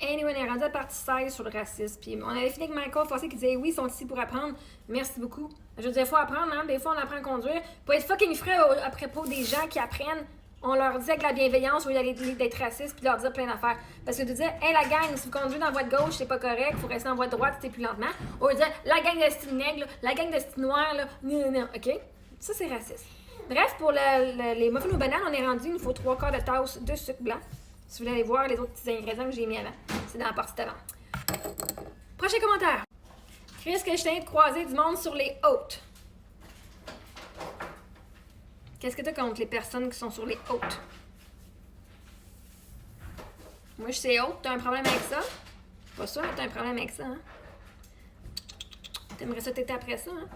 Anyway, on est rendu à partie 16 sur le racisme. Puis on avait fini avec Michael Fossé qui disait oui, ils sont ici pour apprendre. Merci beaucoup. Je veux dire, il faut apprendre, hein. Des fois, on apprend à conduire. Pour être fucking frais à propos des gens qui apprennent, on leur dit avec la bienveillance au lieu d'être raciste puis de leur dire plein d'affaires. Parce que de dire, hey la gang, si vous conduisez dans la voie de gauche, c'est pas correct, faut rester en voie de droite, c'était plus lentement. Ou dire, la gang de style nègre, la gang de style noir, là, non, ok? Ça, c'est raciste. Bref, pour les muffins aux bananes, on est rendu, il nous faut 3/4 de tasse de sucre blanc. Si vous voulez aller voir les autres petits ingrédients que j'ai mis avant, c'est dans la partie d'avant. Prochain commentaire. Chris, que je t'ai croisé du monde sur les hautes. Qu'est-ce que t'as contre les personnes qui sont sur les hautes? Moi, je sais haute, t'as un problème avec ça? Pas sûr, mais t'as un problème avec ça, hein? T'aimerais ça t'étais après ça, hein?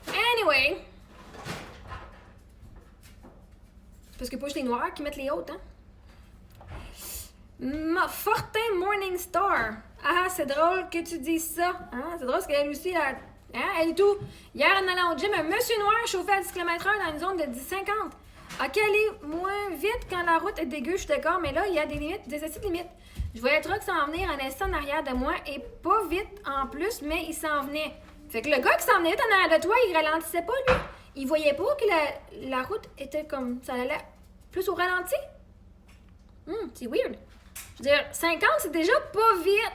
Anyway. Parce que pas juste les noirs qui mettent les hautes, hein? Fortin Morningstar. Ah, c'est drôle que tu dises ça. Hein? C'est drôle parce qu'elle aussi, hein? Elle est tout. Hier, en allant au gym, un monsieur noir chauffait à 10 km/h dans une zone de 10-50. Ok, allez moins vite quand la route est dégueu, je suis d'accord, mais là, il y a des limites, des petites limites. Je voyais le truck s'en venir en instant en arrière de moi et pas vite en plus, mais il s'en venait. Fait que le gars qui s'en venait vite en arrière de toi, il ralentissait pas, lui. Il voyait pas que la route était comme. Ça allait plus au ralenti. C'est weird. Je veux dire, 50, c'est déjà pas vite.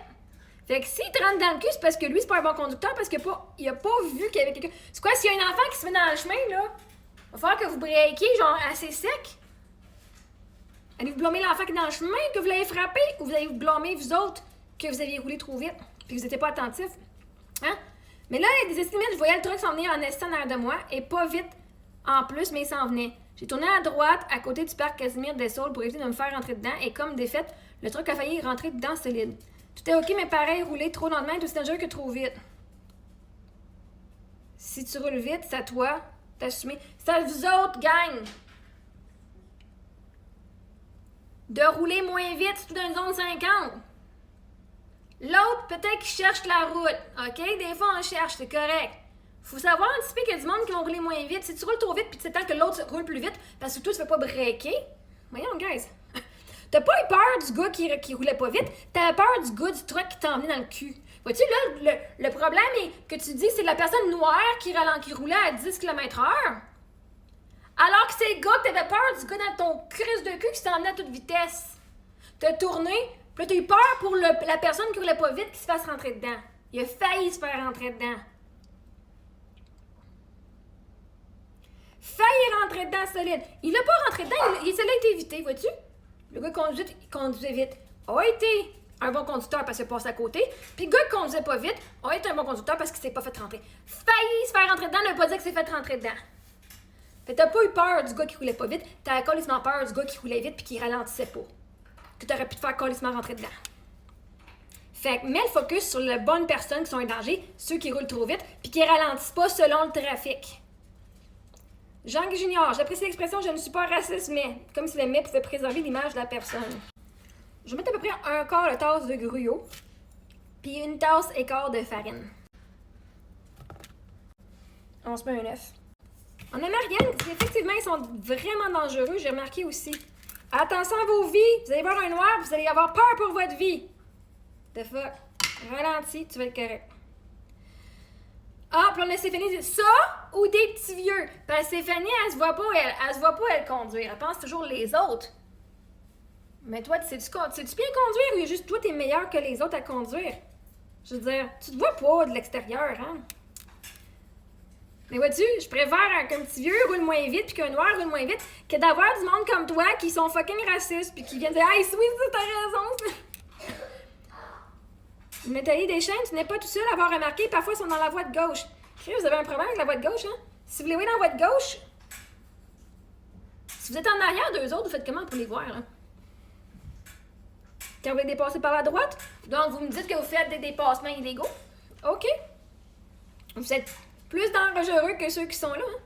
Fait que s'il te rentre dans le cul, c'est parce que lui, c'est pas un bon conducteur, parce qu'il a pas vu qu'il y avait quelqu'un. C'est quoi, s'il y a un enfant qui se met dans le chemin, là, il va falloir que vous breakiez, genre, assez sec. Allez-vous blâmer l'enfant qui est dans le chemin, que vous l'avez frappé, ou vous allez vous blâmer, vous autres, que vous aviez roulé trop vite, puis que vous n'étiez pas attentifs? Hein? Mais là, il y a des estimates, je voyais le truck s'en venir en instant en arrière de moi, et pas vite en plus, mais il s'en venait. J'ai tourné à droite, à côté du parc Casimir Dessaulles, pour éviter de me faire rentrer dedans, et comme de fait, le truck a failli rentrer dedans solide. Tout est ok, mais pareil, rouler trop lentement est aussi dangereux que trop vite. Si tu roules vite, c'est à toi d'assumer. C'est à vous autres, gang! De rouler moins vite, surtout dans une zone 50. L'autre, peut-être qu'il cherche la route. OK? Des fois, on cherche, c'est correct. Faut savoir anticiper qu'il y a du monde qui vont rouler moins vite. Si tu roules trop vite puis tu attends que l'autre roule plus vite parce que toi, tu ne fais pas breaker. Voyons, guys. T'as pas eu peur du gars qui roulait pas vite. T'as peur du gars du truck qui t'a emmené dans le cul. Vois-tu, là, le problème est que tu dis c'est la personne noire qui roulait à 10 km/h. Alors que c'est le gars que t'avais peur du gars dans ton crise de cul qui s'en emmenait à toute vitesse. T'as tourné, puis là, t'as eu peur pour la personne qui roulait pas vite qui se fasse rentrer dedans. Il a failli se faire rentrer dedans. Failli rentrer dedans solide. Il a pas rentré dedans, ça l'a été évité, vois-tu? Le gars qui conduisait vite a été un bon conducteur parce qu'il passe à côté. Puis le gars qui conduisait pas vite a été un bon conducteur parce qu'il s'est pas fait rentrer. Failli se faire rentrer dedans ne veut pas dire qu'il s'est fait rentrer dedans. Fait que t'as pas eu peur du gars qui roulait pas vite, t'as calissement peur du gars qui roulait vite puis qui ralentissait pas. Que t'aurais pu te faire calissement rentrer dedans. Fait que mets le focus sur les bonnes personnes qui sont en danger, ceux qui roulent trop vite puis qui ralentissent pas selon le trafic. Jean Junior, j'apprécie l'expression « je ne suis pas raciste, mais », comme si le « mais » pouvait préserver l'image de la personne. Je vais mettre à peu près 1/4 de tasse de gruau, puis 1 tasse et quart de farine. On se met un œuf. En Américaine, effectivement, ils sont vraiment dangereux, j'ai remarqué aussi. Attention à vos vies, vous allez voir un noir, vous allez avoir peur pour votre vie. The fuck. Ralentis, tu vas être correct. Ah, puis on a Stéphanie dit ça ou des petits vieux. Parce que Stéphanie, elle se voit pas, elle conduire. Elle pense toujours les autres. Mais toi, sais-tu bien conduire ou juste toi, t'es meilleur que les autres à conduire? Je veux dire, tu te vois pas de l'extérieur, hein? Mais vois-tu, je préfère qu'un petit vieux roule moins vite puis qu'un noir roule moins vite que d'avoir du monde comme toi qui sont fucking racistes puis qui viennent dire « Hey, oui, t'as raison! » Nathalie Deschênes, tu n'es pas tout seul à avoir remarqué, parfois ils sont dans la voie de gauche. Vous avez un problème avec la voie de gauche, hein? Si vous les voyez dans la voie de gauche, si vous êtes en arrière d'eux autres, vous faites comment pour les voir, hein? Quand vous les dépassez par la droite, donc vous me dites que vous faites des dépassements illégaux. OK. Vous êtes plus dangereux que ceux qui sont là, hein?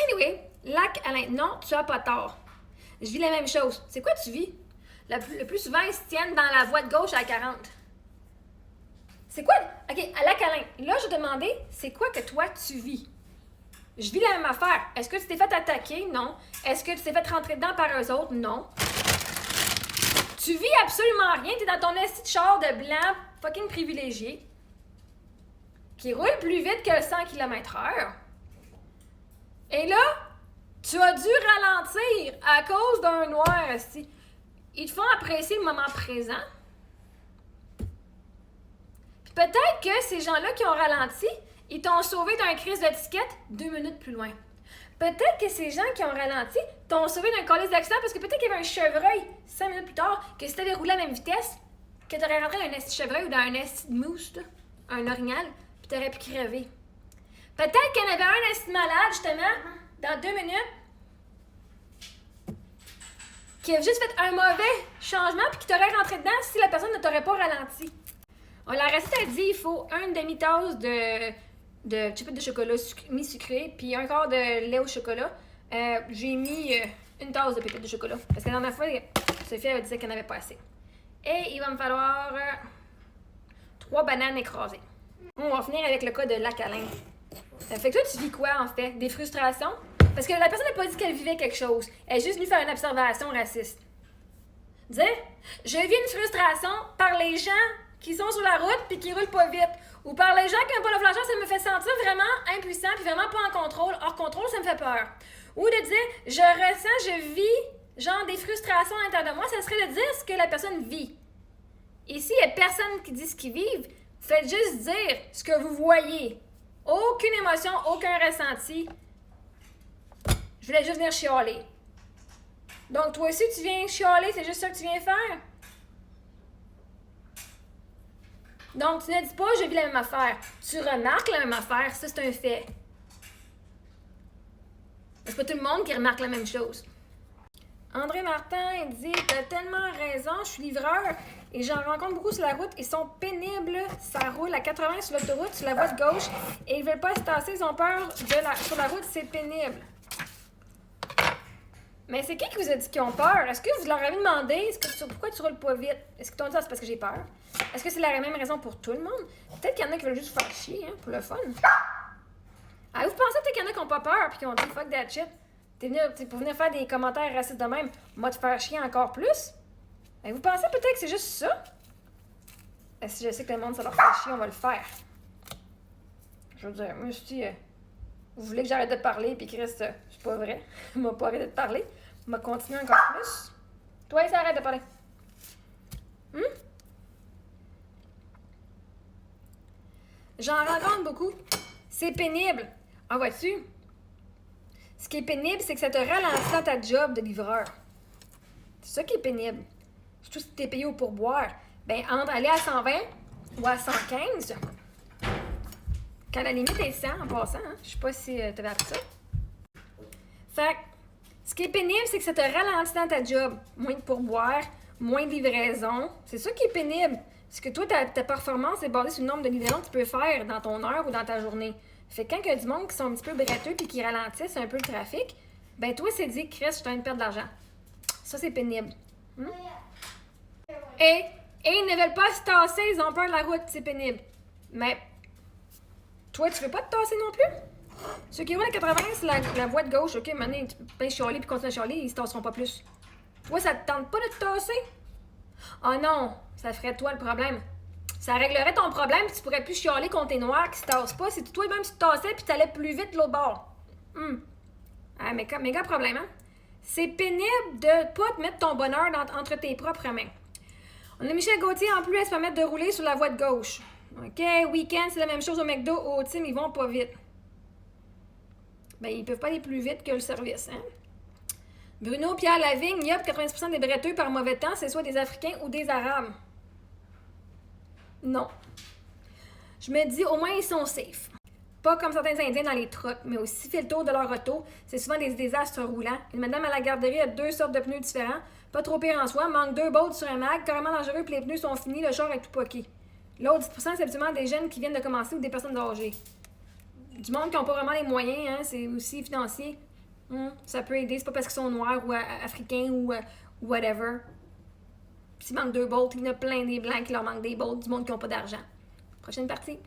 Anyway, Lac Alain, non, tu as pas tort. Je vis la même chose. C'est quoi tu vis? Le plus souvent, ils se tiennent dans la voie de gauche à 40. C'est quoi? OK, à Lac Alain, là, je demandais, c'est quoi que toi, tu vis? Je vis la même affaire. Est-ce que tu t'es fait attaquer? Non. Est-ce que tu t'es fait rentrer dedans par eux autres? Non. Tu vis absolument rien, t'es dans ton esti de char de blanc fucking privilégié qui roule plus vite que 100 km/h. Et là, tu as dû ralentir à cause d'un noir, esti. Ils te font apprécier le moment présent. Puis peut-être que ces gens-là qui ont ralenti, ils t'ont sauvé d'un crise d'étiquette 2 minutes plus loin. Peut-être que ces gens qui ont ralenti t'ont sauvé d'un colis d'accident parce que peut-être qu'il y avait un chevreuil 5 minutes plus tard, que si t'avais roulé à la même vitesse, que t'aurais rentré dans un esti de chevreuil ou dans un esti de mousse, là, un orignal, puis t'aurais pu crever. Peut-être qu'il y en avait un esti de malade, justement, dans 2 minutes, qui a juste fait un mauvais changement puis qui t'aurait rentré dedans si la personne ne t'aurait pas ralenti. La recette a dit il faut une demi-tasse de chips de chocolat mi-sucré puis un quart de lait au chocolat. J'ai mis une tasse de pépites de chocolat parce que la dernière fois, Sophie avait dit qu'elle n'avait pas assez. Et il va me falloir 3 bananes écrasées. On va finir avec le cas de Lac-Alain. Fait que toi, tu vis quoi en fait? Des frustrations? Parce que la personne n'a pas dit qu'elle vivait quelque chose. Elle est juste venue faire une observation raciste. Dire, je vis une frustration par les gens qui sont sur la route puis qui roulent pas vite. Ou par les gens qui n'ont pas le flasheur, ça me fait sentir vraiment impuissant puis vraiment pas en contrôle. Hors contrôle, ça me fait peur. Ou de dire, je vis genre des frustrations à l'intérieur de moi, ça serait de dire ce que la personne vit. Ici, il n'y a personne qui dit ce qu'ils vivent. Faites juste dire ce que vous voyez. Aucune émotion, aucun ressenti. Je voulais juste venir chialer. Donc, toi aussi, tu viens chialer, c'est juste ça que tu viens faire? Donc, tu ne dis pas « je vis la même affaire ». Tu remarques la même affaire, ça, c'est un fait. C'est pas tout le monde qui remarque la même chose. André Martin, il dit « T'as tellement raison, je suis livreur et j'en rencontre beaucoup sur la route. Ils sont pénibles, ça roule à 80 sur l'autoroute, sur la voie de gauche et ils veulent pas se tasser, ils ont peur sur la route, c'est pénible. » Mais c'est qui vous a dit qu'ils ont peur? Est-ce que vous leur avez demandé pourquoi tu roules pas vite? Est-ce qu'ils t'ont dit ça, c'est parce que j'ai peur? Est-ce que c'est la même raison pour tout le monde? Peut-être qu'il y en a qui veulent juste faire chier, hein, pour le fun. Ah, vous pensez peut-être qu'il y en a qui n'ont pas peur et qui ont dit fuck that shit? T'es pour venir faire des commentaires racistes de même, moi te faire chier encore plus? Et vous pensez peut-être que c'est juste ça? Et si je sais que le monde ça leur fait chier, on va le faire. Je veux dire, moi je dis. Vous voulez que j'arrête de parler, puis Chris, c'est pas vrai. Il m'a pas arrêté de parler. Il m'a continué encore plus. Toi, ça arrête de parler. J'en rencontre beaucoup. C'est pénible. En vois-tu? Ce qui est pénible, c'est que ça te ralentit dans ta job de livreur. C'est ça qui est pénible. Surtout si t'es payé au pourboire. Ben, entre aller à 120 ou à 115... Quand la limite est 100 en passant, hein? Je sais pas si t'avais appris ça. Fait que, ce qui est pénible, c'est que ça te ralentit dans ta job. Moins de pourboire, moins de livraison. C'est ça qui est pénible. Parce que toi, ta performance est basée sur le nombre de livraisons que tu peux faire dans ton heure ou dans ta journée. Fait que quand il y a du monde qui sont un petit peu bretteux et qui ralentissent un peu le trafic, ben toi, c'est dit, Chris, je suis en train de perdre de l'argent. Ça, c'est pénible. Et ils ne veulent pas se tasser, ils ont peur de la route, c'est pénible. Mais toi, tu veux pas te tasser non plus? Ceux qui roulent à 80, c'est la voie de gauche, ok? Maintenant, tu peux chialer puis continuer à chialer, ils se tasseront pas plus. Toi, ça te tente pas de te tasser? Oh non, ça ferait toi le problème. Ça réglerait ton problème puis tu pourrais plus chialer contre tes noirs qui se tassent pas. Si toi-même tu te tassais puis t'allais plus vite de l'autre bord. Ah, méga problème, hein? C'est pénible de pas te mettre ton bonheur entre tes propres mains. On a Michel Gauthier en plus à se permettre de rouler sur la voie de gauche. OK, week-end, c'est la même chose au McDo, au team, ils vont pas vite. Ben, ils peuvent pas aller plus vite que le service, hein? Bruno Pierre Lavigne, yop, 90% des bretteux par mauvais temps, c'est soit des Africains ou des Arabes. Non. Je me dis, au moins, ils sont safe. Pas comme certains Indiens dans les trucks, mais aussi fait le tour de leur auto, c'est souvent des désastres roulants. Une madame à la garderie a 2 sortes de pneus différents, pas trop pire en soi, manque 2 bolts sur un mag, carrément dangereux, puis les pneus sont finis, le char est tout poqué. L'autre 10%, c'est habituellement des jeunes qui viennent de commencer ou des personnes âgées. Du monde qui n'ont pas vraiment les moyens, hein, c'est aussi financier. Ça peut aider, c'est pas parce qu'ils sont noirs ou africains ou whatever. S'il manque 2 bolts, il y en a plein des blancs qui leur manquent des bolts, du monde qui n'ont pas d'argent. Prochaine partie.